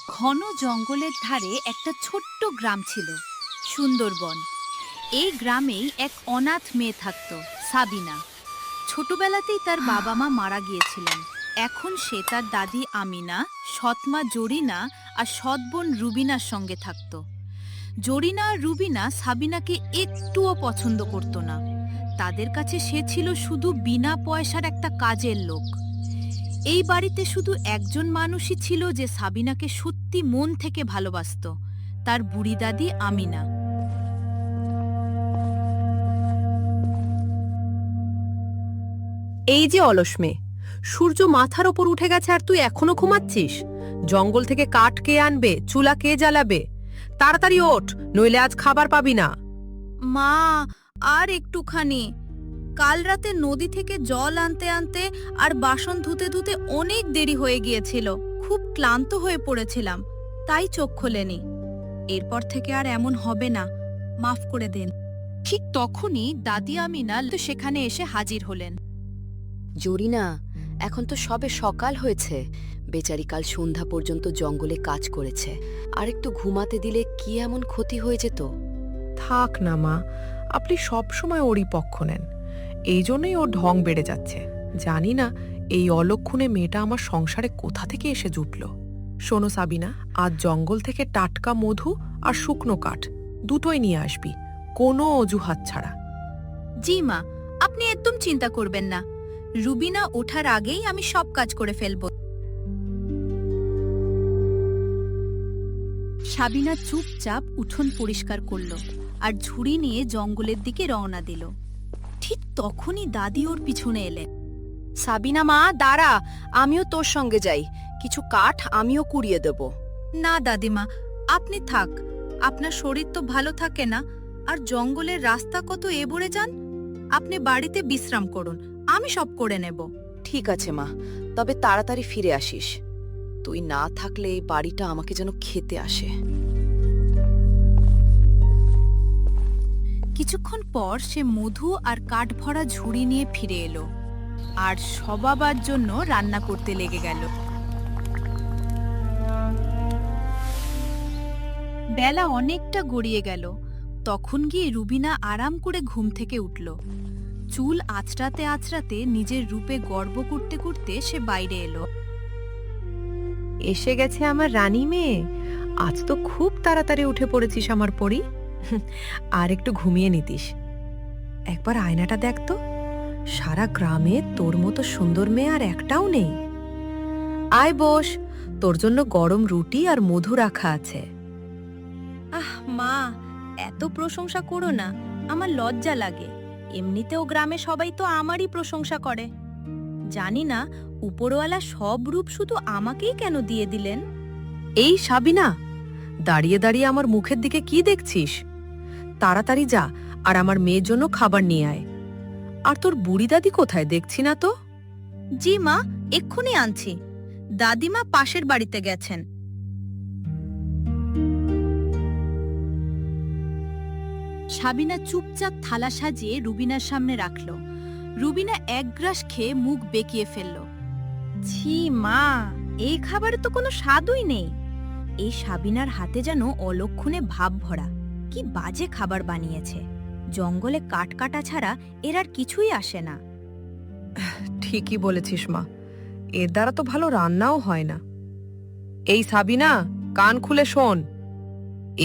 ঘন জঙ্গলের ধারে একটা ছোট্ট গ্রাম ছিল, সুন্দরবন। এই গ্রামেই এক অনাথ মেয়ে থাকত, সাবিনা। ছোটবেলাতেই তার বাবা মা মারা গিয়েছিলেন। এখন সে তার দাদি আমিনা, সৎমা জরিনা আর সৎ বোন রুবিনার সঙ্গে থাকত। জরিনা আর রুবিনা সাবিনাকে একটুও পছন্দ করত না। তাদের কাছে সে ছিল শুধু বিনা পয়সার একটা কাজের লোক। এই বাড়িতে শুধু একজন মানুষই ছিল যে সাবিনাকে সত্যি মন থেকে ভালোবাসত, তার বুড়ি দাদি আমিনা। এই যে অলস মেয়ে, সূর্য মাথার ওপর উঠে গেছে আর তুই এখনো ঘুমাচ্ছিস? জঙ্গল থেকে কাঠ কে আনবে, চুলা কে জ্বালাবে? তাড়াতাড়ি ওঠ, নইলে আজ খাবার পাবি না। মা, আর একটুখানি। কাল রাতে নদী থেকে জল আনতে আনতে আর বাসন ধুতে ধুতে অনেক দেরি হয়ে গিয়েছিল। খুব ক্লান্ত হয়ে পড়েছিলাম, তাই চোখ খোলেনি। এরপর থেকে আর এমন হবে না, মাফ করে দেন। ঠিক তখনই দাদি আমিনা সেখানে এসে হাজির হলেন। জরিনা, এখন তো সবে সকাল হয়েছে। বেচারি কাল সন্ধ্যা পর্যন্ত জঙ্গলে কাজ করেছে, আর একটু ঘুমাতে দিলে কি এমন ক্ষতি হয়ে যেত? থাক না মা, আপনি সবসময় ওরই পক্ষ নেন। এই জন্যই ওর ঢং বেড়ে যাচ্ছে। জানি না এই অলক্ষণে মেয়েটা আমার সংসারে কোথা থেকে এসে জুটল। শোনো সাবিনা, আজ জঙ্গল থেকে টাটকা মধু আর শুকনো কাঠ দুটোই নিয়ে আসবি, কোনো অজুহাত ছাড়া। জি মা, আপনি একদম চিন্তা করবেন না। রুবিনা ওঠার আগেই আমি সব কাজ করে ফেলব। সাবিনা চুপচাপ উঠোন পরিষ্কার করল আর ঝুড়ি নিয়ে জঙ্গলের দিকে রওনা দিল। ঠিক তখনই দাদি ওর পিছনে এলেন। সাবিনা মা, দাঁড়া, আমিও তোর সঙ্গে যাই। কিছু কাঠ আমিও কুড়িয়ে দেব। না দাদিমা, আপনি থাক। আপনার শরীর তো ভালো থাকে না, আর জঙ্গলের রাস্তা কত এবড়ে যান। আপনি বাড়িতে বিশ্রাম করুন, আমি সব করে নেব। ঠিক আছে মা, তবে তাড়াতাড়ি ফিরে আসিস। তুই না থাকলে এই বাড়িটা আমাকে যেন খেতে আসে। কিছুক্ষণ পর সে মধু আর কাঠ ভরা ঝুড়ি নিয়ে ফিরে এলো আর সবার জন্য রান্না করতে লেগে গেল। বেলা অনেকটা গড়িয়ে গেল। তখন গিয়ে রুবিনা আরাম করে ঘুম থেকে উঠল। চুল আঁচড়াতে আঁচড়াতে নিজের রূপে গর্ব করতে করতে সে বাইরে এলো। এসে গেছে আমার রানী মেয়ে। আজ তো খুব তাড়াতাড়ি উঠে পড়েছিস আমার পরি। আর একটু ঘুমিয়ে নিতিস। একবার আয়নাটা দেখ তো, সারা গ্রামে তোর মতো সুন্দর মেয়ে আর একটাও নেই। আয় বস, তোর জন্য গরম রুটি আর মধু রাখা আছে। আহ মা, এত প্রশংসা করো না, আমার লজ্জা লাগে। এমনিতেও গ্রামে সবাই তো আমারই প্রশংসা করে। জানি না উপরওয়ালা সব রূপ শুধু আমাকেই কেন দিয়ে দিলেন। এই সাবিনা, দাঁড়িয়ে দাঁড়িয়ে আমার মুখের দিকে কি দেখছিস? তাড়াতাড়ি যা আর আমার মেয়ের জন্য খাবার নিয়ে আয়। আর তোর বুড়ি দাদি কোথায়, দেখছি না তো? জি মা, এক্ষুনি আনছি। দাদিমা পাশের বাড়িতে গেছেন। সাবিনা চুপচাপ থালা সাজিয়ে রুবিনার সামনে রাখল। রুবিনা এক গ্রাস খেয়ে মুখ বেঁকিয়ে ফেলল। ছি মা, এই খাবারে তো কোনো স্বাদই নেই। এই সাবিনার হাতে যেন অলক্ষণে ভাব ভরা। কি বাজে খাবার বানিয়েছে। জঙ্গলে কাঠ কাটা ছাড়া এর আর কিছুই আসে না। ঠিকই বলেছিস মা, এর দ্বারা তো ভালো রান্নাও হয় না। এই সাবিনা, কান খুলে শোন।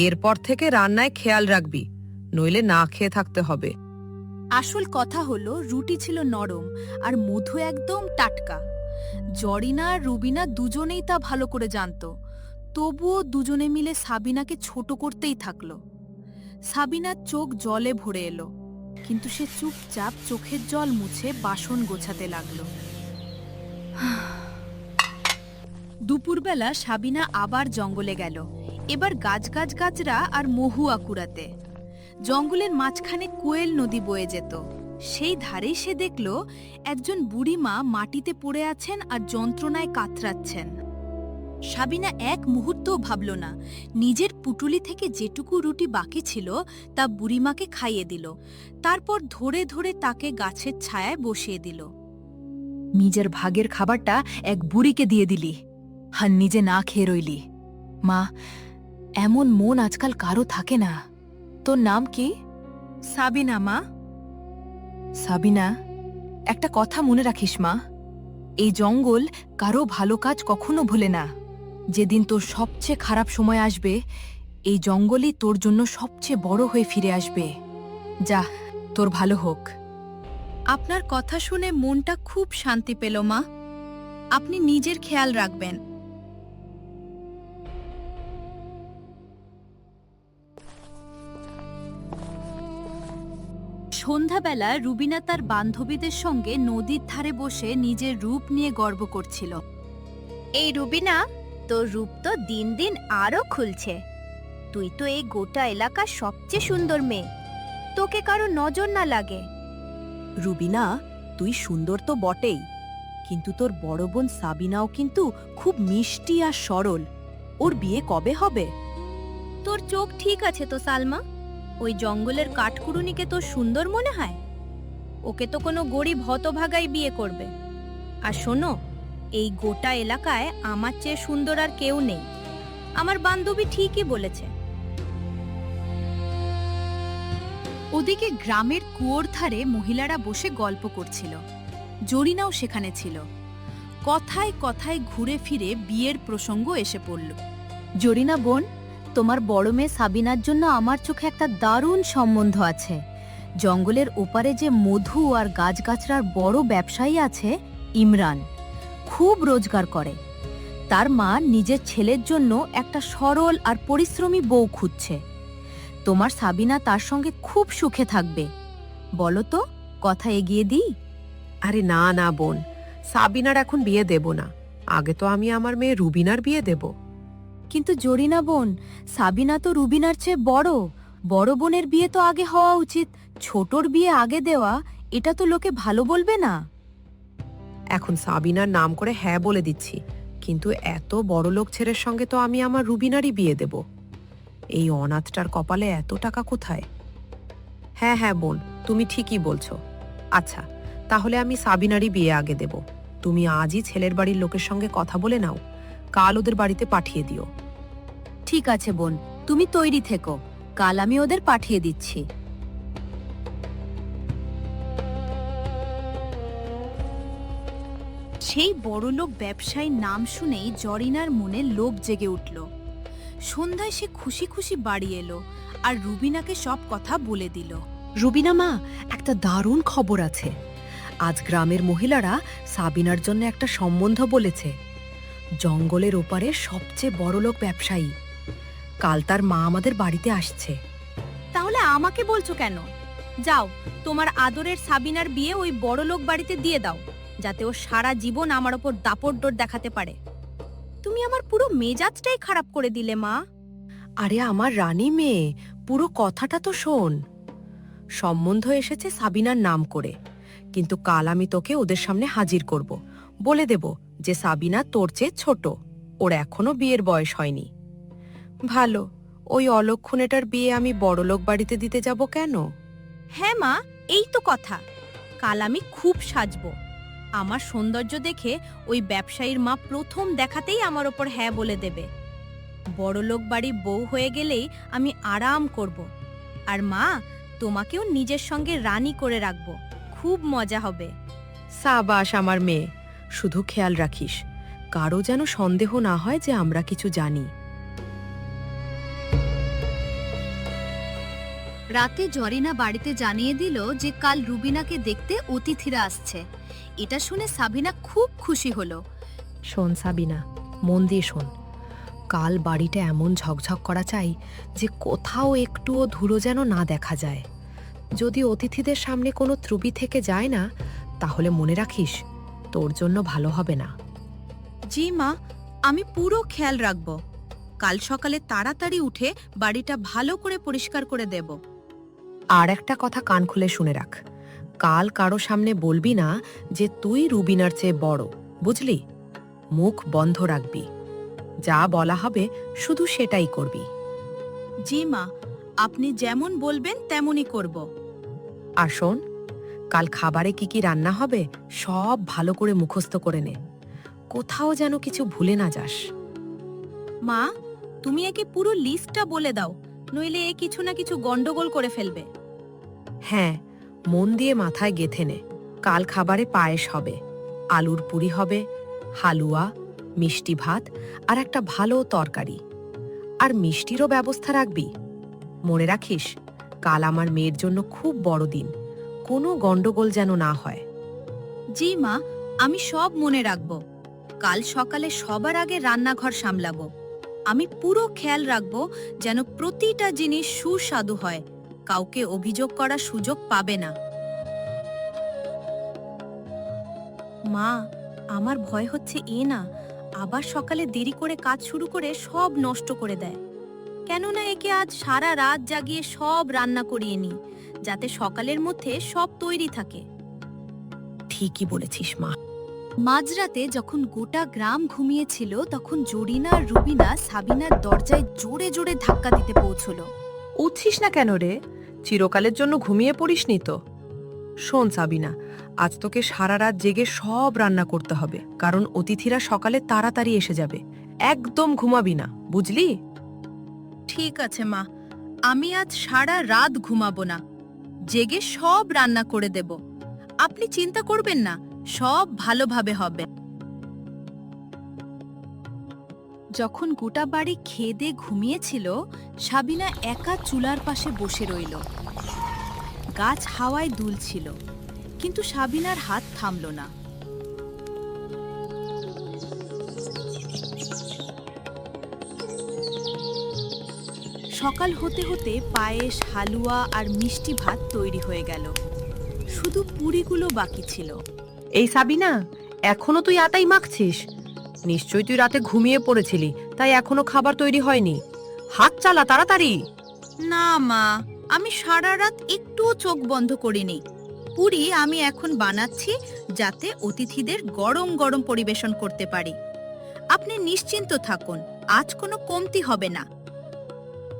এরপর থেকে রান্নায় খেয়াল রাখবি, নইলে না খেয়ে থাকতে হবে। আসল কথা হলো, রুটি ছিল নরম আর মধু একদম টাটকা। জরিনা আর রুবিনা দুজনেই তা ভালো করে জানত। তবুও দুজনে মিলে সাবিনাকে ছোট করতেই থাকলো। সাবিনার চোখ জলে ভরে এলো, কিন্তু সে চুপচাপ চোখের জল মুছে বাসন গোছাতে লাগলো। দুপুরবেলা সাবিনা আবার জঙ্গলে গেল, এবার গাছগাছরা আর মহুয়া কুড়াতে। জঙ্গলের মাঝখানে কোয়েল নদী বয়ে যেত। সেই ধারেই সে দেখল একজন বুড়িমা মাটিতে পড়ে আছেন আর যন্ত্রণায় কাতরাচ্ছেন। সাবিনা এক মুহূর্তও ভাবল না। নিজের পুটুলি থেকে যেটুকু রুটি বাকি ছিল তা বুড়িমাকে খাইয়ে দিল। তারপর ধরে ধরে তাকে গাছের ছায়ায় বসিয়ে দিল। নিজের ভাগের খাবারটা এক বুড়িকে দিয়ে দিলি, আর নিজে না খেয়ে রইলি। মা, এমন মন আজকাল কারো থাকে না। তোর নাম কি? সাবিনা মা। সাবিনা, একটা কথা মনে রাখিস মা, এই জঙ্গল কারো ভালো কাজ কখনো ভুলে না। যেদিন তোর সবচেয়ে খারাপ সময় আসবে, এই জঙ্গলই তোর জন্য সবচেয়ে বড় হয়ে ফিরে আসবে। যা, তোর ভালো হোক। আপনার কথা শুনে মনটা খুব শান্তি পেল মা। আপনি নিজের খেয়াল রাখবেন। সন্ধ্যাবেলা রুবিনা তার বান্ধবীদের সঙ্গে নদীর ধারে বসে নিজের রূপ নিয়ে গর্ব করছিল। এই রুবিনা, তোর রূপ তো দিন দিন আরো খুলছে। তুই তো এই গোটা এলাকার সবচেয়ে সুন্দর মেয়ে। তোকে কারো নজর না লাগে। রুবিনা, তুই সুন্দর তো বটেই, কিন্তু তোর বড় বোন সাবিনাও কিন্তু খুব মিষ্টি আর সরল। ওর বিয়ে কবে হবে? তোর চোখ ঠিক আছে তো সালমা? ওই জঙ্গলের কাঠকুড়ুনিকে তোর সুন্দর মনে হয়? ওকে তো কোনো গরিব হতভাগাই বিয়ে করবে। আর শোনো, এই গোটা এলাকায় আমার চেয়ে সুন্দর আর কেউ নেই। আমার বান্ধবী ঠিকই বলেছে। ওদিকে গ্রামের কুয়োর ধারে মহিলারা বসে গল্প করছিল। জরিনাও সেখানে ছিল। কথায় কথায় ঘুরে ফিরে বিয়ের প্রসঙ্গ এসে পড়ল। জরিনা বোন, তোমার বড় মেয়ে সাবিনার জন্য আমার চোখে একটা দারুণ সম্বন্ধ আছে। জঙ্গলের ওপারে যে মধু আর গাছগাছড়ার বড় ব্যবসায়ী আছে, ইমরান, খুব রোজগার করে। তার মা নিজের ছেলের জন্য একটা সরল আর পরিশ্রমী বউ খুঁজছে। তোমার সাবিনা তার সঙ্গে খুব সুখে থাকবে। বলো তো, কথা এগিয়ে দিই? আরে না না বোন, সাবিনার এখন বিয়ে দেব না। আগে তো আমি আমার মেয়ে রুবিনার বিয়ে দেব। কিন্তু জরিনা বোন, সাবিনা তো রুবিনার চেয়ে বড়। বড় বোনের বিয়ে তো আগে হওয়া উচিত। ছোটর বিয়ে আগে দেওয়া, এটা তো লোকে ভালো বলবে না। এখন সাবিনার নাম করে হ্যাঁ বলে দিচ্ছি, কিন্তু এত বড় লোক ছেলের সঙ্গে তো আমি আমার রুবিনারই বিয়ে দেব। এই অনাথটার কপালে এত টাকা কোথায়? হ্যাঁ হ্যাঁ বোন, তুমি ঠিকই বলছো। আচ্ছা, তাহলে আমি সাবিনারই বিয়ে আগে দেব। তুমি আজই ছেলের বাড়ির লোকের সঙ্গে কথা বলে নাও, কাল ওদের বাড়িতে পাঠিয়ে দিও। ঠিক আছে বোন, তুমি তৈরি থেকো, কাল আমি ওদের পাঠিয়ে দিচ্ছি। সেই বড়লোক ব্যবসায়ীর নাম শুনেই জরিনার মনে লোভ জেগে উঠল। সন্ধ্যায় সে খুশি খুশি বাড়ি এলো আর রুবিনাকে সব কথা বলে দিল। রুবিনা মা, একটা দারুণ খবর আছে। আজ গ্রামের মহিলারা সাবিনার জন্য একটা সম্বন্ধ বলেছে। জঙ্গলের ওপারে সবচেয়ে বড়লোক ব্যবসায়ী। কাল তার মা আমাদের বাড়িতে আসছে। তাহলে আমাকে বলছো কেন? যাও, তোমার আদরের সাবিনার বিয়ে ওই বড়লোক বাড়িতে দিয়ে দাও, যাতে ও সারা জীবন আমার ওপর দাপট দেখাতে পারে। তুমি আমার পুরো মেজাজটাই খারাপ করে দিলে মা। আরে আমার রানী মেয়ে, পুরো কথাটা তো শোন। সম্বন্ধ এসেছে সাবিনার নাম করে, কিন্তু কাল আমি তোকে ওদের সামনে হাজির করব। বলে দেব যে সাবিনা তোর চেয়ে ছোট, ওর এখনো বিয়ের বয়স হয়নি। ভালো, ওই অলক্ষণেটার বিয়ে আমি বড়লোক বাড়িতে দিতে যাব কেন? হ্যাঁ মা, এই তো কথা। কাল আমি খুব সাজবো। আমার সৌন্দর্য দেখে ওই ব্যবসায়ীর মা প্রথম দেখাতেই আমার ওপর হ্যাঁ বলে দেবে। বড়লোক বাড়ি বউ হয়ে গেলেই আমি আরাম করব। আর মা, তোমাকেও নিজের সঙ্গে রানী করে রাখবো। খুব মজা হবে। সাবাস আমার মেয়ে, শুধু খেয়াল রাখিস কারো যেন সন্দেহ না হয় যে আমরা কিছু জানি। রাতে জরিনা বাড়িতে জানিয়ে দিল যে কাল রুবিনাকে দেখতে অতিথিরা আসছে। এটা শুনে সাবিনা খুব খুশি হলো। শোন সাবিনা, মন দিয়ে শোন। কাল বাড়িটা এমন ঝকঝক করা চাই যে কোথাও একটুও ধুলো যেন না দেখা যায়। যদি অতিথিদের সামনে কোনো ত্রুটি থেকে যায় না, তাহলে মনে রাখিস তোর জন্য ভালো হবে না। জি মা, আমি পুরো খেয়াল রাখব। কাল সকালে তাড়াতাড়ি উঠে বাড়িটা ভালো করে পরিষ্কার করে দেব। আর একটা কথা কান খুলে শুনে রাখ, কাল কারো সামনে বলবি না যে তুই রুবিনার চেয়ে বড়, বুঝলি? মুখ বন্ধ রাখবি। যা বলা হবে শুধু সেটাই করবি। জি মা, আপনি যেমন বলবেন তেমনই করব। আর শোন, কাল খাবারে কি কি রান্না হবে সব ভালো করে মুখস্থ করে নে। কোথাও যেন কিছু ভুলে না যাস। মা, তুমি একে পুরো লিস্টটা বলে দাও, নইলে এ কিছু না কিছু গন্ডগোল করে ফেলবে। হ্যাঁ, মন দিয়ে মাথায় গেঁথে নে। কাল খাবারে পায়েস হবে, আলুর পুরি হবে, হালুয়া, মিষ্টি ভাত আর একটা ভালো তরকারি। আর মিষ্টিরও ব্যবস্থা রাখবি। মনে রাখিস, কাল আমার মেয়ের জন্য খুব বড় দিন, কোনো গন্ডগোল যেন না হয়। জি মা, আমি সব মনে রাখব। কাল সকালে সবার আগে রান্নাঘর সামলাবো। আমি পুরো খেয়াল রাখব যেন প্রতিটা জিনিস সুস্বাদু হয়, কাউকে অভিযোগ করার সুযোগ পাবে না। মা, আমার ভয় হচ্ছে না আবার সকালে দেরি করে কাজ শুরু করে সব নষ্ট করে দেয়। কেননা একে আজ সারা রাত জাগিয়ে সব রান্না করিয়ে নি, যাতে সকালের মধ্যে সব তৈরি থাকে। ঠিকই বলেছিস মা। মাঝরাতে যখন গোটা গ্রাম ঘুমিয়েছিল, তখন জরিনা আর রুবিনা সাবিনার দরজায় জোরে জোরে ধাক্কা দিতে পৌঁছলো। উঠছিস না কেন রে? চিরকালের জন্য ঘুমিয়ে পড়িসনি তো? শোন সাবিনা, আজ তোকে সারা রাত জেগে সব রান্না করতে হবে, কারণ অতিথিরা সকালে তাড়াতাড়ি এসে যাবে। একদম ঘুমাবি না, বুঝলি? ঠিক আছে মা, আমি আজ সারা রাত ঘুমাবো না, জেগে সব রান্না করে দেব। আপনি চিন্তা করবেন না, সব ভালোভাবে হবে। যখন গোটা বাড়ি খেয়ে দিয়ে ঘুমিয়েছিল, সাবিনা একা চুলার পাশে বসে রইল। গাছ হাওয়ায় দুলছিল, কিন্তু সাবিনার হাত থামল না। সকাল হতে হতে পায়েস, হালুয়া আর মিষ্টি ভাত তৈরি হয়ে গেল। শুধু পুরিগুলো বাকি ছিল। এই সাবিনা, এখনো তুই আটাই মাখছিস? নিশ্চয়ই তুই রাতে ঘুমিয়ে পড়েছিলি, তাই এখনো খাবার তৈরি হয়নি। হাত চালা তাড়াতাড়ি। না মা, আমি সারা রাত একটুও চোখ বন্ধ করিনি। পুরি আমি এখন বানাচ্ছি, যাতে অতিথিদের গরম গরম পরিবেশন করতে পারি। আপনি নিশ্চিন্ত থাকুন, আজ কোনো কমতি হবে না।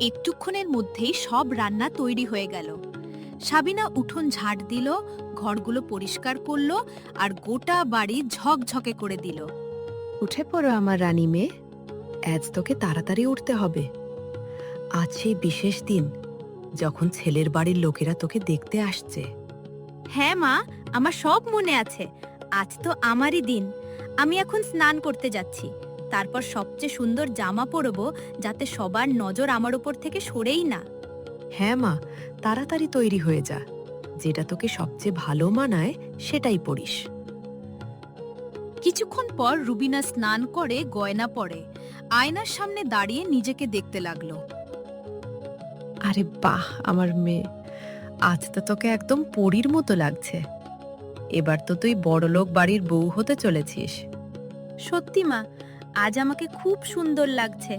একটুক্ষণের মধ্যেই সব রান্না তৈরি হয়ে গেল। সাবিনা উঠোন ঝাড় দিল, ঘরগুলো পরিষ্কার করলো আর গোটা বাড়ি ঝকঝকে করে দিল। উঠে পড়ো আমার রানী মেয়ে, আজ তোকে তাড়াতাড়ি উঠতে হবে। আজ সেই বিশেষ দিন, যখন ছেলের বাড়ির লোকেরা তোকে দেখতে আসছে। হ্যাঁ মা, আমার সব মনে আছে। আজ তো আমারই দিন। আমি এখন স্নান করতে যাচ্ছি, তারপর সবচেয়ে সুন্দর জামা পরব, যাতে সবার নজর আমার উপর থেকে সরেই না। হ্যাঁ মা, তাড়াতাড়ি তৈরি হয়ে যা। যেটা তোকে সবচেয়ে ভালো মানায় সেটাই পরিস। কিছুক্ষণ পর রুবিনা স্নান করে গয়না পরে আয়নার সামনে দাঁড়িয়ে নিজেকে দেখতে লাগলো। আরে বাহ আমার মেয়ে, আজ তো তোকে একদম পরীর মতো লাগছে। এবার তো তুই বড়লোক বাড়ির বউ হতে চলেছিস। সত্যি মা, আজ আমাকে খুব সুন্দর লাগছে।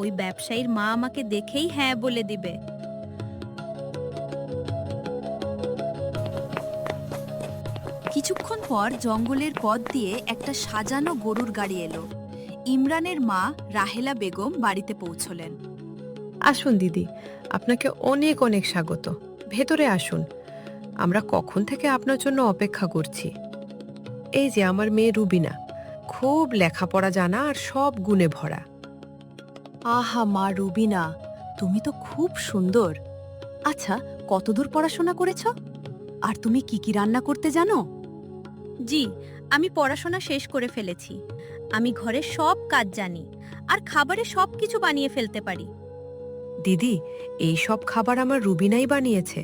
ওই ব্যবসায়ীর মা আমাকে দেখেই হ্যাঁ বলে দিবে। কিছুক্ষণ পর জঙ্গলের পথ দিয়ে একটা সাজানো গরুর গাড়ি এলো। ইমরানের মা রাহেলা বেগম বাড়িতে পৌঁছলেন। আসুন দিদি, আপনাকে অনেক অনেক স্বাগত। ভেতরে আসুন, আমরা কখন থেকে আপনার জন্য অপেক্ষা করছি। এই যে আমার মেয়ে রুবিনা, খুব লেখাপড়া জানা আর সব গুণে ভরা। আহা মা রুবিনা, তুমি তো খুব সুন্দর। আচ্ছা, কতদূর পড়াশোনা করেছ? আর তুমি কি কি রান্না করতে জানো? জি, আমি পড়াশোনা শেষ করে ফেলেছি। আমি ঘরের সব কাজ জানি আর খাবারে সবকিছু বানিয়ে ফেলতে পারি। দিদি, এই সব খাবার আমার রুবিনাই বানিয়েছে।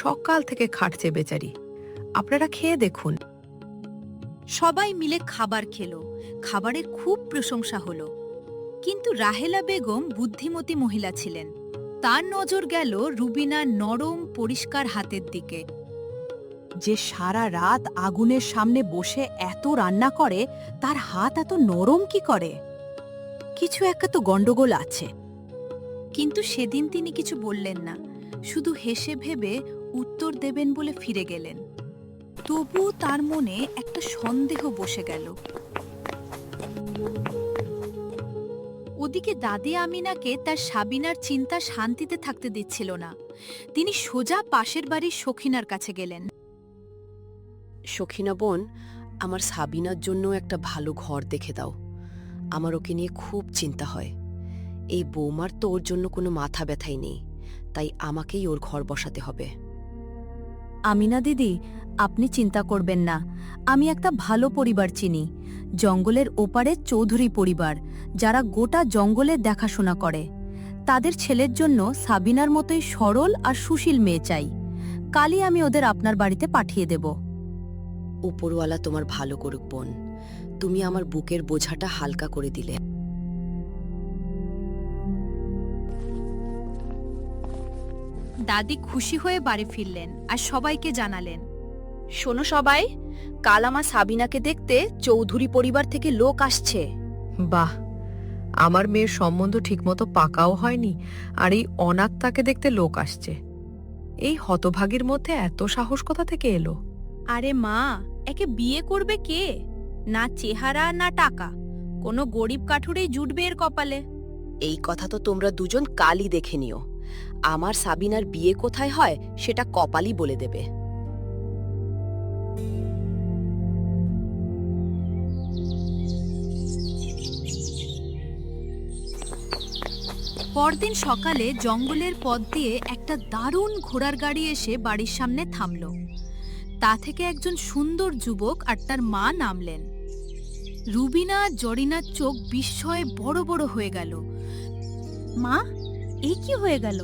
সকাল থেকে খাটছে বেচারি। আপনারা খেয়ে দেখুন। সবাই মিলে খাবার খেলো। খাবারের খুব প্রশংসা হলো। কিন্তু রাহেলা বেগম বুদ্ধিমতী মহিলা ছিলেন। তার নজর গেল রুবিনার নরম পরিষ্কার হাতের দিকে। যে সারা রাত আগুনের সামনে বসে এত রান্না করে, তার হাত এত নরম কি করে? কিছু একটা তো গন্ডগোল আছে। কিন্তু সেদিন তিনি কিছু বললেন না, শুধু হেসে ভেবে উত্তর দেবেন বলে ফিরে গেলেন। তবুও তার মনে একটা সন্দেহ বসে গেল। ওদিকে দাদি আমিনাকে তার সাবিনার চিন্তা শান্তিতে থাকতে দিচ্ছিল না। তিনি সোজা পাশের বাড়ির সখিনার কাছে গেলেন। সখিনা বোন, আমার সাবিনার জন্য একটা ভালো ঘর দেখে দাও। আমার ওকে নিয়ে খুব চিন্তা হয়। এই বৌমার তো ওর জন্য কোনো মাথা ব্যথাই নেই, তাই আমাকেই ওর ঘর বসাতে হবে। আমিনা দিদি, আপনি চিন্তা করবেন না। আমি একটা ভালো পরিবার চিনি, জঙ্গলের ওপারে চৌধুরী পরিবার, যারা গোটা জঙ্গলের দেখাশোনা করে। তাদের ছেলের জন্য সাবিনার মতোই সরল আর সুশীল মেয়ে চাই। কালই আমি ওদের আপনার বাড়িতে পাঠিয়ে দেব। উপরওয়ালা তোমার ভালো করুক বোন, তুমি আমার বুকের বোঝাটা হালকা করে দিলে। দাদি খুশি হয়ে বাড়ি ফিরলেন আর সবাইকে জানালেন, শোনো সবাই, কাল আমার সাবিনাকে দেখতে চৌধুরী পরিবার থেকে লোক আসছে। বাহ, আমার মেয়ের সম্বন্ধ ঠিকমতো পাকাও হয়নি, আর এই অনাথটাকে দেখতে লোক আসছে। এই হতভাগীর মধ্যে এত সাহস কোথা থেকে এলো? আরে মা, একে বিয়ে করবে কে? না চেহারা না টাকা, কোনো গরিব কাঠুরেই জুটবে এর কপালে। এই কথা তো তোমরা দুজন কালই দেখে নিও। আমার সাবিনার বিয়ে কোথায় হয় সেটা কপালই বলে দেবে। পরদিন সকালে জঙ্গলের পথ দিয়ে একটা দারুণ ঘোড়ার গাড়ি এসে বাড়ির সামনে থামল। তা থেকে একজন সুন্দর যুবক আর তার মা নামলেন। রুবিনা আর জরিনার চোখ বিস্ময়ে বড় বড় হয়ে গেল। মা, এই কি হয়ে গেল?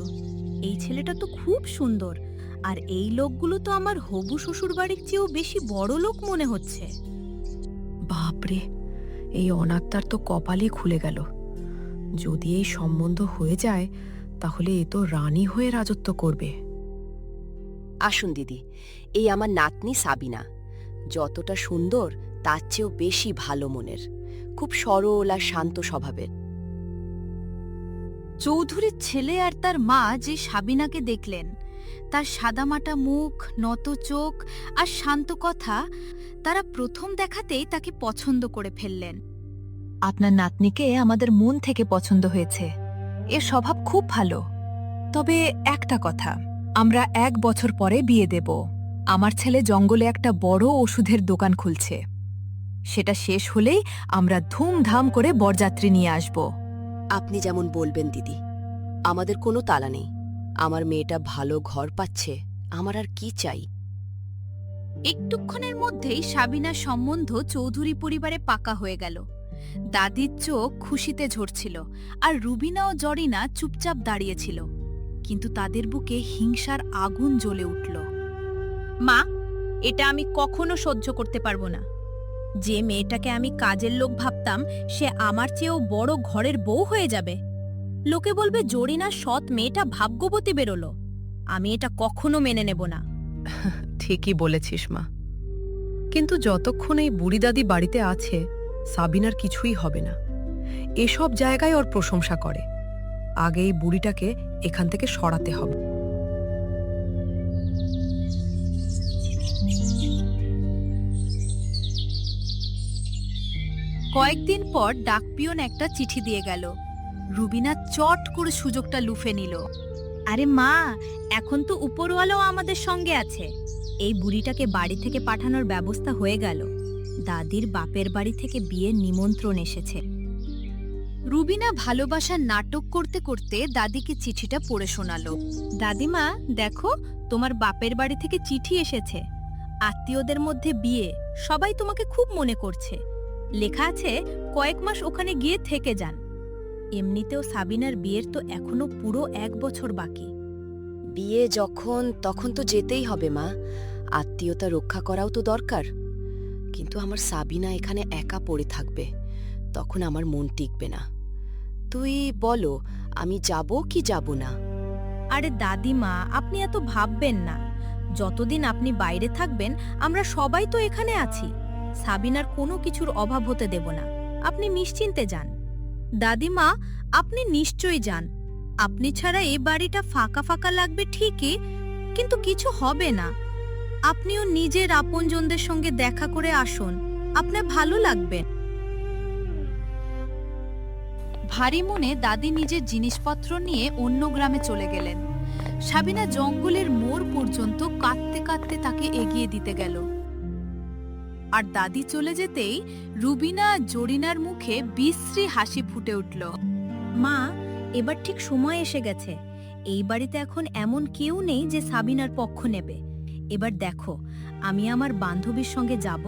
এই ছেলেটা তো খুব সুন্দর, আর এই লোকগুলো তো আমার হবু শ্বশুর বাড়ির চেয়েও বেশি বড় লোক মনে হচ্ছে। বাপরে, এই অনাথটার তো কপালই খুলে গেল। যদি এই সম্বন্ধ হয়ে যায় তাহলে এ তো রানী হয়ে রাজত্ব করবে। আসুন দিদি, এই আমার নাতনি সাবিনা। যতটা সুন্দর তার চেয়েও বেশি ভালো মনের, খুব সরল আর শান্ত স্বভাবের। চৌধুরীর ছেলে আর তার মা যে সাবিনাকে দেখলেন, তার সাদামাটা মুখ, নত চোখ আর শান্ত কথা, তারা প্রথম দেখাতেই তাকে পছন্দ করে ফেললেন। আপনার নাতনিকে আমাদের মন থেকে পছন্দ হয়েছে। এর স্বভাব খুব ভালো। তবে একটা কথা, আমরা 1 বছর পরে বিয়ে দেব। আমার ছেলে জঙ্গলে একটা বড় ওষুধের দোকান খুলছে। সেটা শেষ হলেই আমরা ধুমধাম করে বরযাত্রী নিয়ে আসব। আপনি যেমন বলবেন দিদি, আমাদের কোনো তালা নেই। আমার মেয়েটা ভালো ঘর পাচ্ছে, আমার আর কি চাই। একটুক্ষণের মধ্যেই সাবিনার সম্বন্ধ চৌধুরী পরিবারে পাকা হয়ে গেল। দাদির চোখ খুশিতে ঝরছিল, আর রুবিনা ও জরিনা চুপচাপ দাঁড়িয়েছিল, কিন্তু তাদের বুকে হিংসার আগুন জ্বলে উঠল। মা, এটা আমি কখনো সহ্য করতে পারবো না। যে মেয়েটাকে আমি কাজের লোক ভাবতাম, সে আমার চেয়েও বড় ঘরের বউ হয়ে যাবে। লোকে বলবে জরিনা সৎ মেয়েটা ভাগ্যবতী বেরোলো। আমি এটা কখনো মেনে নেব না। ঠিকই বলেছিস মা, কিন্তু যতক্ষণ এই বুড়ি দাদি বাড়িতে আছে সাবিনার কিছুই হবে না। এসব জায়গায় ওর প্রশংসা করে। আগে এই বুড়িটাকে এখান থেকে সরাতে হবে। কয়েকদিন পর ডাকপিয়ন একটা চিঠি দিয়ে গেল। রুবিনা চট করে সুযোগটা লুফে নিল। আরে মা, এখন তো উপরওয়ালাও আমাদের সঙ্গে আছে। এই বুড়িটাকে বাড়ি থেকে পাঠানোর ব্যবস্থা হয়ে গেল। দাদির বাপের বাড়ি থেকে বিয়ের নিমন্ত্রণ এসেছে। রুবিনা ভালোবাসার নাটক করতে করতে দাদিকে চিঠিটা পড়ে শোনালো। দাদিমা, দেখো, তোমার বাপের বাড়ি থেকে চিঠি এসেছে। আত্মীয়দের মধ্যে বিয়ে, সবাই তোমাকে খুব মনে করছে। লেখা আছে কয়েক মাস ওখানে গিয়ে থেকে যান। এমনিতেও সাবিনার বিয়ের তো এখনো পুরো 1 বছর বাকি। বিয়ে যখন, তখন তো যেতেই হবে মা। আত্মীয়তা রক্ষা করাও তো দরকার। কিন্তু আমার সাবিনা এখানে একা পড়ে থাকবে, তখন আমার মন টিকবে না। তুই বলো, আমি যাব কি যাব না? আরে দাদিমা, আপনি এত ভাববেন না। যতদিন আপনি বাইরে থাকবেন, আমরা সবাই তো এখানে আছি। সাবিনার কোনো কিছুর অভাব হতে দেব না। আপনি নিশ্চিন্তে যান। দাদিমা, আপনি নিশ্চয়ই যান। আপনি ছাড়া এই বাড়িটা ফাঁকা ফাঁকা লাগবে ঠিকই, কিন্তু কিছু হবে না। আপনিও নিজের আপনজনদের সঙ্গে দেখা করে আসুন, আপনার ভালো লাগবে। ভারী মনে দাদি নিজের জিনিসপত্র নিয়ে অন্য গ্রামে চলে গেলেন। সাবিনা জঙ্গলের মোড় পর্যন্ত কাঁদতে কাঁদতে তাকে এগিয়ে দিতে গেল। আর দাদি চলে যেতেই রুবিনা আর জরিনার মুখে বিশ্রী হাসি ফুটে উঠল। মা, এবার ঠিক সময় এসে গেছে। এই বাড়িতে এখন এমন কেউ নেই যে সাবিনার পক্ষ নেবে। এবার দেখো, আমি আমার বান্ধবীর সঙ্গে যাব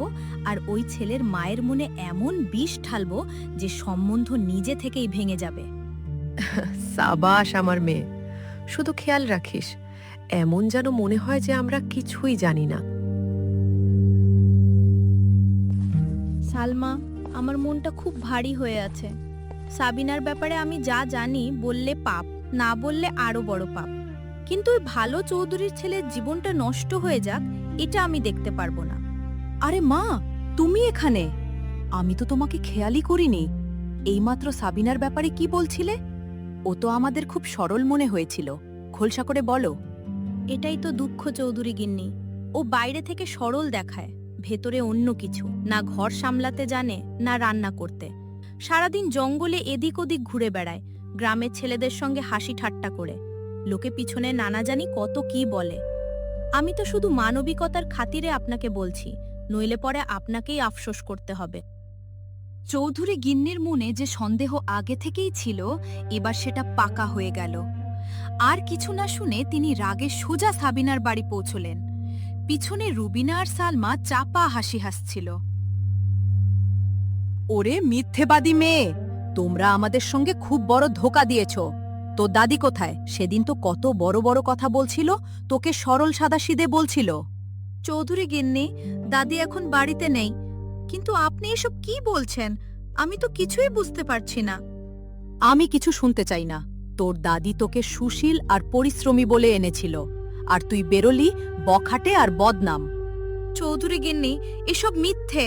আর ওই ছেলের মায়ের মনে এমন বিষ ঢালবো যে সম্বন্ধ নিজে থেকেই ভেঙে যাবে। সাবাস আমার মেয়ে, শুধু খেয়াল রাখিস এমন যেন মনে হয় যে আমরা কিছুই জানি না। সালমা, আমার মনটা খুব ভারী হয়ে আছে। সাবিনার ব্যাপারে আমি যা জানি বললে পাপ, না বললে আরো বড় পাপ। কিন্তু ওই ভালো চৌধুরীর ছেলের জীবনটা নষ্ট হয়ে যাক, এটা আমি দেখতে পারবো না। আরে মা, তুমি এখানে? আমি তো তোমাকে খেয়ালই করিনি। এইমাত্র সাবিনার ব্যাপারে কি বলছিলে? ও তো আমাদের খুব সরল মনে হয়েছিল। খোলসা করে বলো। এটাই তো দুঃখ চৌধুরী গিন্নি। ও বাইরে থেকে সরল দেখায়, ভেতরে অন্য কিছু। না ঘর সামলাতে জানে, না রান্না করতে। সারাদিন জঙ্গলে এদিক ওদিক ঘুরে বেড়ায়, গ্রামের ছেলেদের সঙ্গে হাসি ঠাট্টা করে। লোকে পিছনে নানা জানি কত কি বলে। আমি তো শুধু মানবিকতার খাতিরে আপনাকে বলছি, নইলে পরে আপনাকেই আফসোস করতে হবে। চৌধুরী গিন্নির মনে যে সন্দেহ আগে থেকেই ছিল, এবার সেটা পাকা হয়ে গেল। আর কিছু না শুনে তিনি রাগে সোজা সাবিনার বাড়ি পৌঁছলেন। পিছনে রুবিনা আর সালমা চাপা হাসি হাসছিল। ওরে মিথ্যেবাদী মেয়ে, তোমরা আমাদের সঙ্গে খুব বড় ধোঁকা দিয়েছ। তোর দাদি কোথায়? সেদিন তো কত বড় বড় কথা বলছিল, তোকে সরল সাদাসিধে বলছিল। চৌধুরী গিন্নি, দাদি এখন বাড়িতে নেই। কিন্তু আপনি এসব কি বলছেন? আমি তো কিছুই বুঝতে পারছি না। আমি কিছু শুনতে চাই না। তোর দাদি তোকে সুশীল আর পরিশ্রমী বলে এনেছিল, আর তুই বেরোলি বখাটে আর বদনাম। চৌধুরী গিন্নি, এসব মিথ্যে।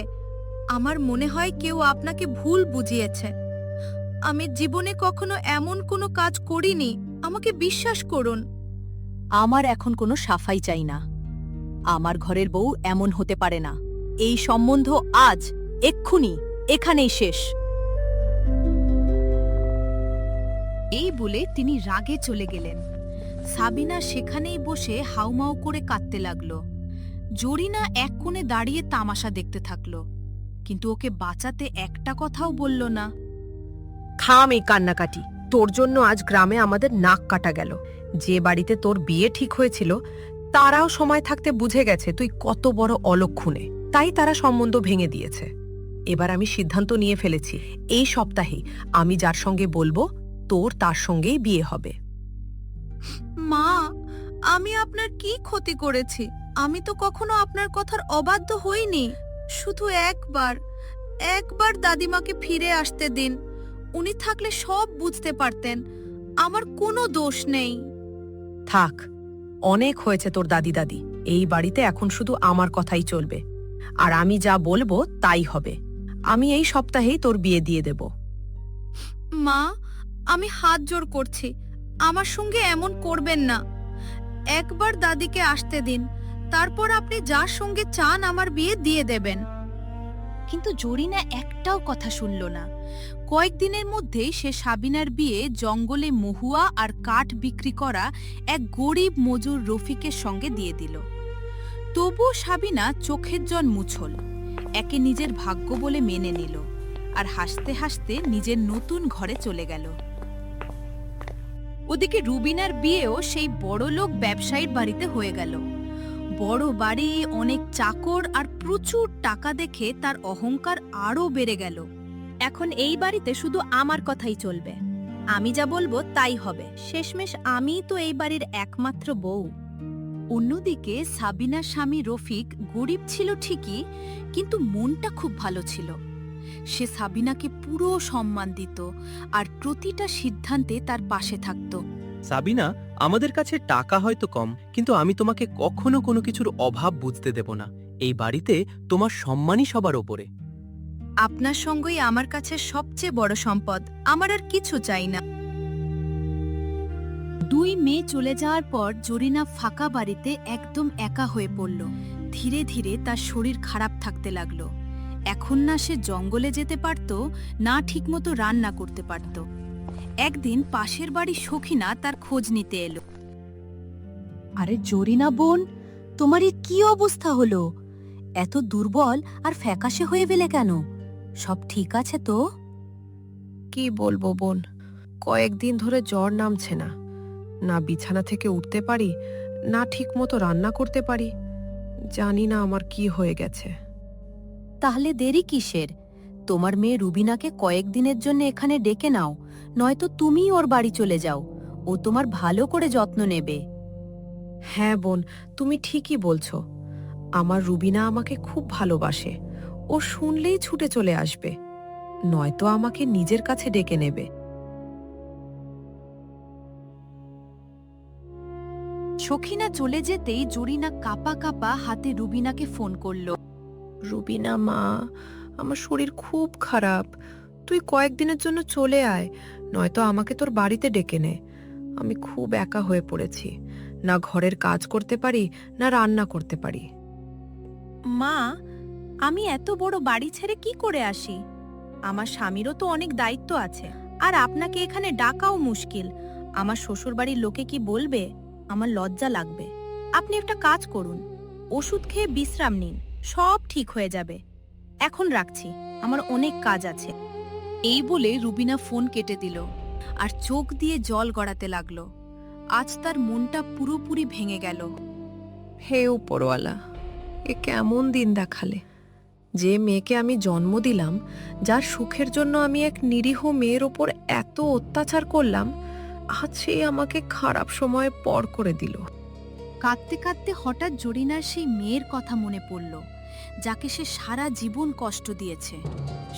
আমার মনে হয় কেউ আপনাকে ভুল বুঝিয়েছে। আমি জীবনে কখনো এমন কোনো কাজ করিনি, আমাকে বিশ্বাস করুন। আমার এখন কোনো সাফাই চাই না। আমার ঘরের বউ এমন হতে পারে না। এই সম্বন্ধ আজ, এক্ষুনি, এখানেই শেষ। এই বলে তিনি রাগে চলে গেলেন। সাবিনা সেখানেই বসে হাউমাউ করে কাঁদতে লাগলো। জরিনা এক কোণে দাঁড়িয়ে তামাশা দেখতে থাকলো, কিন্তু ওকে বাঁচাতে একটা কথাও বলল না। থাম এই কান্নাকাটি। তোর জন্য আজ গ্রামে আমাদের নাক কাটা গেল। যে বাড়িতে তোর বিয়ে ঠিক হয়েছিল, তারাও সময় থাকতে বুঝে গেছে তুই কত বড় অলক্ষণে, তাই তারা সম্বন্ধ ভেঙে দিয়েছে। এবার আমি সিদ্ধান্ত নিয়ে ফেলেছি, এই সপ্তাহে আমি যার সঙ্গে বলবো তোর তার সঙ্গেই বিয়ে হবে। মা, আমি আপনার কি ক্ষতি করেছি? আমি তো কখনো আপনার কথার অবাধ্য হইনি। শুধু একবার দাদিমাকে ফিরে আসতে দিন। উনি থাকলে সব বুঝতে পারতেন। আমার কোনো দোষ নেই। থাক, অনেক হয়েছে তোর দাদি দাদি। এই বাড়িতে এখন শুধু আমার কথাই চলবে, আর আমি যা বলবো তাই হবে। আমি এই সপ্তাহেই তোর বিয়ে দিয়ে দেব। মা, আমি হাত জোড় করছি, আমার সঙ্গে এমন করবেন না। একবার দাদিকে আসতে দিন, তারপর আপনি যার সঙ্গে চান আমার বিয়ে দিয়ে দেবেন। কিন্তু জরিনা একটাও কথা শুনল না। কয়েকদিনের মধ্যেই সে সাবিনার বিয়ে জঙ্গলে মহুয়া আর কাঠ বিক্রি করা এক গরিব মজুর রফিকের সঙ্গে দিয়ে দিল। তবুও সাবিনা চোখের জল মুছল, একে নিজের ভাগ্য বলে মেনে নিল, আর হাসতে হাসতে নিজের নতুন ঘরে চলে গেল। ওদিকে রুবিনার বিয়েও সেই বড়লোক ব্যবসায়ীর বাড়িতে হয়ে গেল। বড় বাড়ি, অনেক চাকর আর প্রচুর টাকা দেখে তার অহংকার আরও বেড়ে গেল। এখন এই বাড়িতে শুধু আমার কথাই চলবে। আমি যা বলবো তাই হবে। শেষমেশ আমিই তো এই বাড়ির একমাত্র বউ। অন্যদিকে সাবিনার স্বামী রফিক গরিব ছিল ঠিকই, কিন্তু মনটা খুব ভালো ছিল। সে সাবিনাকে পুরো সম্মান দিত আর প্রতিটা সিদ্ধান্তে তার পাশে থাকত। সাবিনা, আমাদের কাছে টাকা হয়তো কম, কিন্তু আমি তোমাকে কখনো কোনো কিছুর অভাব বুঝতে দেব না। এই বাড়িতে তোমার সম্মানই সবার ওপরে। আপনার সঙ্গই আমার কাছে সবচেয়ে বড় সম্পদ। আমার আর কিছু চাই না। 2 মেয়ে চলে যাওয়ার পর জরিনা ফাঁকা বাড়িতে একদম একা হয়ে পড়ল। ধীরে ধীরে তার শরীর খারাপ থাকতে লাগলো। এখন না সে জঙ্গলে যেতে পারত, না ঠিকমতো রান্না করতে পারত। একদিন পাশের বাড়ি সখিনা তার খোঁজ নিতে এলো। আরে জরিনা বোন, তোমার এই কি অবস্থা হলো? এত দুর্বল আর ফ্যাকাশে হয়ে গেলে কেন? সব ঠিক আছে তো? কি বলবো বোন, কয়েকদিন ধরে জ্বর নামছে না, না বিছানা থেকে উঠতে পারি, না ঠিক মতো রান্না করতে পারি। জানি না আমার কি হয়ে গেছে। তাহলে দেরি কিসের? তোমার মেয়ে রুবিনাকে কয়েকদিনের জন্য এখানে ডেকে নাও, নয়তো তুমিই ওর বাড়ি চলে যাও। ও তোমার ভালো করে যত্ন নেবে। হ্যাঁ বোন, তুমি ঠিকই বলছো। আমার রুবিনা আমাকে খুব ভালোবাসে। ও শুনলেই ছুটে চলে আসবে, নয়তো আমাকে নিজের কাছে ডেকে নেবে। সখিনা চলে যেতেই জরিনা কাপা কাপা হাতে রুবিনাকে ফোন করলো। রুবিনা মা, আমার শরীর খুব খারাপ। তুই কয়েকদিনের জন্য চলে আয়, নয়তো আমাকে তোর বাড়িতে ডেকে নে। আমি খুব একা হয়ে পড়েছি, না ঘরের কাজ করতে পারি, না রান্না করতে পারি। মা, আমি এত বড় বাড়ি ছেড়ে কি করে আসি? আমার স্বামীরও তো অনেক দায়িত্ব আছে, আর আপনাকে এখানে ডাকাও মুশকিল। আমার শ্বশুরবাড়ির লোকে কি বলবে? আমার লজ্জা লাগবে। আপনি একটা কাজ করুন, ওষুধ খেয়ে বিশ্রাম নিন, সব ঠিক হয়ে যাবে। এখন রাখছি, আমার অনেক কাজ আছে। এই বলে রুবিনা ফোন কেটে দিল আর চোখ দিয়ে জল গড়াতে লাগলো। আজ তার মনটা পুরোপুরি ভেঙে গেল। হে উপরওয়ালা, এ কেমন দিন দেখালে! যে মেয়েকে আমি জন্ম দিলাম, যার সুখের জন্য আমি এক নিরীহ মেয়ের ওপর এত অত্যাচার করলাম, আজ সে আমাকে খারাপ সময়ে পর করে দিল। কাঁদতে কাঁদতে হঠাৎ জরিনার সেই মেয়ের কথা মনে পড়ল, যাকে সে সারা জীবন কষ্ট দিয়েছে,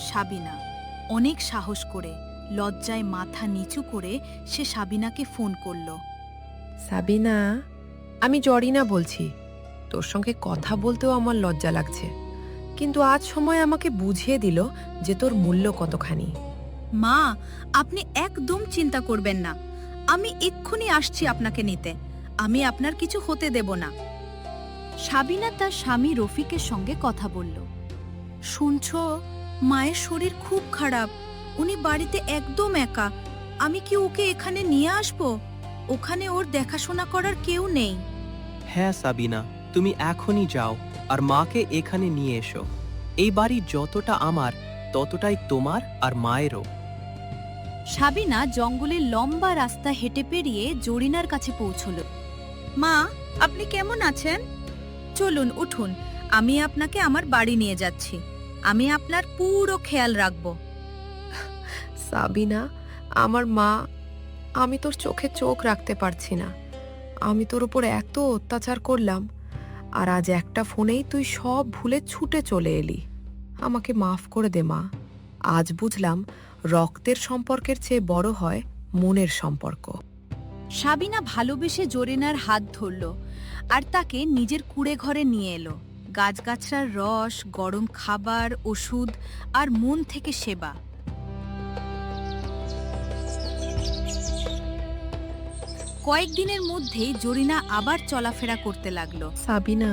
সাবিনা। অনেক সাহস করে, লজ্জায় মাথা নিচু করে সে সাবিনাকে ফোন করল। সাবিনা, আমি জরিনা বলছি। তোর সঙ্গে কথা বলতেও আমার লজ্জা লাগছে, কিন্তু আজ সময় আমাকে বুঝিয়ে দিল যে তোর মূল্য কতখানি। মা, আপনি একদম চিন্তা করবেন না। আমি এক্ষুনি আসছি আপনাকে নিতে। আমি আপনার কিছু হতে দেব না। সাবিনা তার স্বামী রফিকের সঙ্গে কথা বলল। শুনছো, মায়ের শরীর খুব খারাপ, উনি বাড়িতে একদম একা। আমি কি ওকে এখানে নিয়ে আসব? ওখানে ওর দেখাশোনা করার কেউ নেই। হ্যাঁ সাবিনা, তুমি এখনই যাও আর মাকে এখানে নিয়ে এসো। এই বাড়ি যতটা আমার, ততটাই তোমার আর মায়েরও। সাবিনা জঙ্গলের লম্বা রাস্তা হেঁটে পেরিয়ে জরিনার কাছে পৌঁছল। মা, আপনি কেমন আছেন? চলুন, উঠুন, আমি আপনাকে আমার বাড়ি নিয়ে যাচ্ছি। আমি আপনার পুরো খেয়াল রাখব। সাবিনা, আমার মা, আমি তোর চোখে চোখ রাখতে পারছি না। আমি তোর উপর এত অত্যাচার করলাম, আর আজ একটা ফোনেই তুই সব ভুলে ছুটে চলে এলি। আমাকে মাফ করে দে মা। আজ বুঝলাম রক্তের সম্পর্কের চেয়ে বড় হয় মনের সম্পর্ক। সাবিনা ভালোবেসে জরিনার হাত ধরল আর তাকে নিজের কুঁড়ে ঘরে নিয়ে এলো। গাছগাছড়ার রস, গরম খাবার, ওষুধ আর মন থেকে সেবা। কয়েকদিনের মধ্যেই জরিনা আবার চলাফেরা করতে লাগলো। সাবিনা,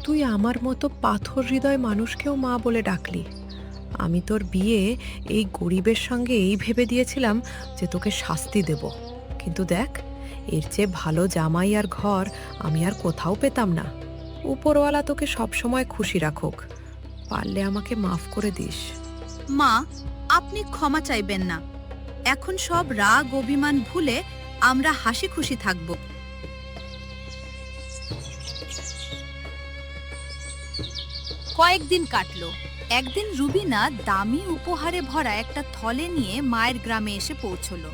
তুই আমার মতো পাথর হৃদয় মানুষকেও মা বলে ডাকলি। আমি তোর বিয়ে এই গরিবের সঙ্গে এই ভেবে দিয়েছিলাম যে তোকে শাস্তি দেব, কিন্তু দেখ, এর চেয়ে ভালো জামাই আর ঘর আমি আর কোথাও পেতাম না। উপরওয়ালা তোকে সবসময় খুশি রাখুক। পারলে আমাকে মাফ করে দিস। মা, আপনি ক্ষমা চাইবেন না। এখন সব রাগ অভিমান ভুলে আমরা হাসি খুশি থাকব। কয়েকদিন কাটলো। একদিন রুবিনা দামি উপহারে ভরা একটা থলে নিয়ে মায়ের গ্রামে এসে পৌঁছলো।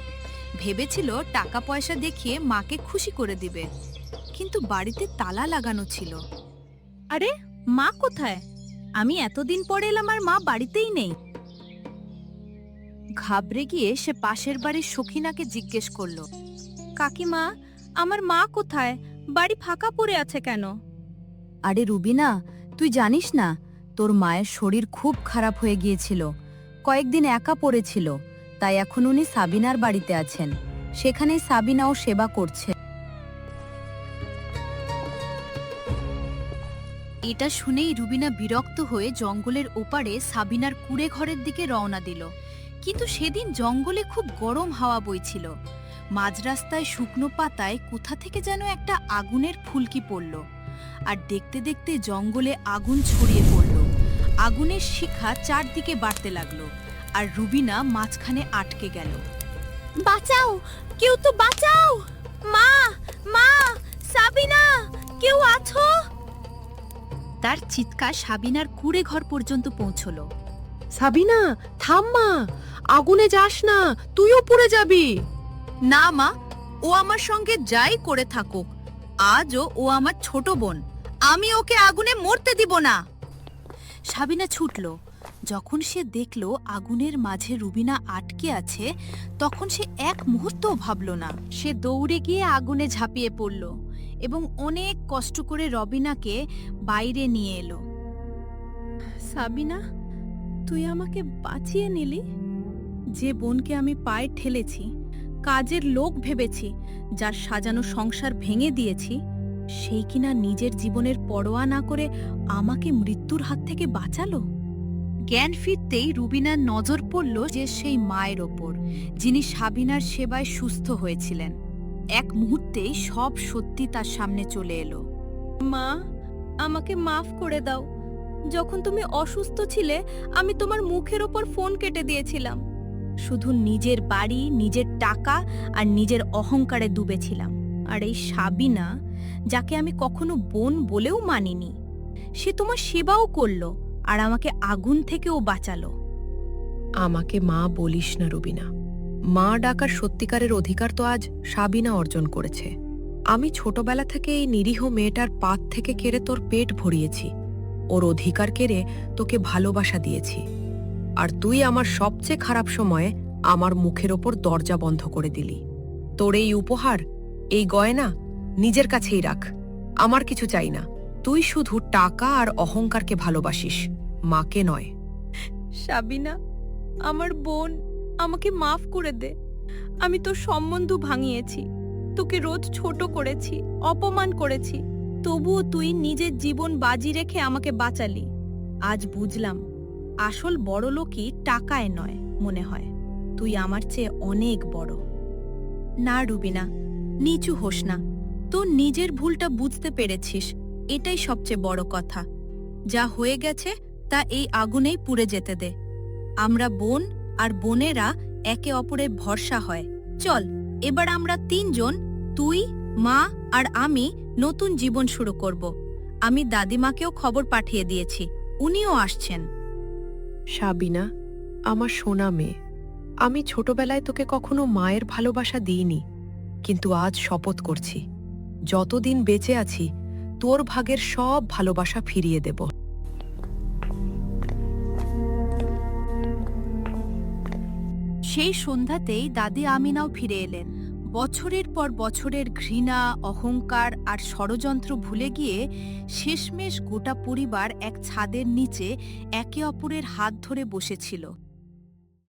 ভেবেছিল টাকা পয়সা দেখিয়ে মাকে খুশি করে দিবে, কিন্তু বাড়িতে তালা লাগানো ছিল। আরে, মা কোথায়? আমি এতদিন পরে এলাম আর মা বাড়িতেই নেই। ঘাবড়ে গিয়ে সে পাশের বাড়ির সখিনাকে জিজ্ঞেস করলো। কাকিমা, আমার মা কোথায়? বাড়ি ফাঁকা পড়ে আছে কেন? আরে রুবিনা, তুই জানিস না, তোর মায়ের শরীর খুব খারাপ হয়ে গিয়েছিল, কয়েকদিন একা পড়েছিল, তাই এখন উনি সাবিনার বাড়িতে আছেন। সেখানেই সাবিনাও সেবা করছে। এটা শুনেই রুবিনা বিরক্ত হয়ে জঙ্গলের ওপারে সাবিনার কুঁড়ে ঘরের দিকে রওনা দিল। কিন্তু সেদিন জঙ্গলে খুব গরম হাওয়া বইছিল। মাঝ রাস্তায় শুকনো পাতায় কোথা থেকে যেন একটা আগুনের ফুলকি পড়ল, আর দেখতে দেখতে জঙ্গলে আগুন ছড়িয়ে পড়ল। আগুনের শিখা চারদিকে বাড়তে লাগলো, আর রুবিনা মাঝখানে আটকে গেল। বাঁচাও, কেউ তো বাঁচাও! মা, মা, সাবিনা, কেউ আছো? তার চিৎকার সাবিনার কুঁড়ে ঘর পর্যন্ত পৌঁছলো। সাবিনা, থাম মা, আগুনে যাস না, তুইও পুড়ে যাবি। না মা, ও আমার সঙ্গে যাই করে থাকুক, আজও ও আমার ছোট বোন, আমি ওকে আগুনে মরতে দিব না। সাবিনা ছুটল। যখন সে দেখল আগুনের মাঝে রুবিনা আটকে আছে, তখন সে এক মুহূর্তও ভাবল না। সে দৌড়ে গিয়ে আগুনে ঝাঁপিয়ে পড়ল এবং অনেক কষ্ট করে রবিনাকে বাইরে নিয়ে এলো। সাবিনা, তুই আমাকে বাঁচিয়ে নিলি। যে বোনকে আমি পায়ে ঠেলেছি, কাজের লোক ভেবেছি, যার সাজানো সংসার ভেঙে দিয়েছি, সেই কিনা নিজের জীবনের পরোয়া না করে আমাকে মৃত্যুর হাত থেকে বাঁচালো। জ্ঞান ফিরতেই রুবিনার নজর পড়ল যে সেই মায়ের ওপর, যিনি সাবিনার সেবায় সুস্থ হয়েছিলেন। এক মুহূর্তেই সব সত্যি তার সামনে চলে এলো। মা, আমাকে মাফ করে দাও। যখন তুমি অসুস্থ ছিলে, আমি তোমার মুখের ওপর ফোন কেটে দিয়েছিলাম। শুধু নিজের বাড়ি, নিজের টাকা আর নিজের অহংকারে ডুবেছিলাম। আর এই সাবিনা, যাকে আমি কখনো বোন বলেও মানিনি, সে তোমার সেবাও করলো আর আমাকে আগুন থেকেও বাঁচালো। আমাকে মা বলিস না রুবিনা। মা ডাকার সত্যিকারের অধিকার তো আজ সাবিনা অর্জন করেছে। আমি ছোটবেলা থেকে এই নিরীহ মেয়েটার পাত থেকে কেড়ে তোর পেট ভরিয়েছি, ওর অধিকার কেড়ে তোকে ভালোবাসা দিয়েছি। আর তুই আমার সবচেয়ে খারাপ সময়ে আমার মুখের ওপর দরজা বন্ধ করে দিলি। তোর এই উপহার, এই গয়না নিজের কাছেই রাখ, আমার কিছু চাই না। তুই শুধু টাকা আর অহংকারকে ভালোবাসিস, মাকে নয়। সাবিনা, আমার বোন, আমাকে মাফ করে দে। আমি তোর সম্বন্ধ ভাঙিয়েছি, তোকে রোজ ছোট করেছি, অপমান করেছি, তবুও তুই নিজের জীবন বাজি রেখে আমাকে বাঁচালি। আজ বুঝলাম, আসল বড় লোকই টাকায় নয়, মনে হয় তুই আমার চেয়ে অনেক বড়। না রুবিনা, নিচু হোস না। তোর নিজের ভুলটা বুঝতে পেরেছিস, এটাই সবচেয়ে বড় কথা। যা হয়ে গেছে তা এই আগুনেই পুড়ে যেতে দে। আমরা বোন, আর বোনেরা একে অপরের ভরসা হয়। চল, এবার আমরা তিনজন, তুই, মা আর আমি, নতুন জীবন শুরু করব। আমি দাদিমাকেও খবর পাঠিয়ে দিয়েছি, উনিও আসছেন। সাবিনা, আমার সোনা মেয়ে, আমি ছোটবেলায় তোকে কখনো মায়ের ভালোবাসা দিইনি, কিন্তু আজ শপথ করছি, যতদিন বেঁচে আছি তোর ভাগের সব ভালোবাসা ফিরিয়ে দেব। সেই সন্ধ্যাতেই দাদি আমিনাও ফিরে এলেন। বছরের পর বছরের ঘৃণা, অহংকার আর ষড়যন্ত্র ভুলে গিয়ে শেষমেশ গোটা পরিবার এক ছাদের নিচে একে অপরের হাত ধরে বসেছিল।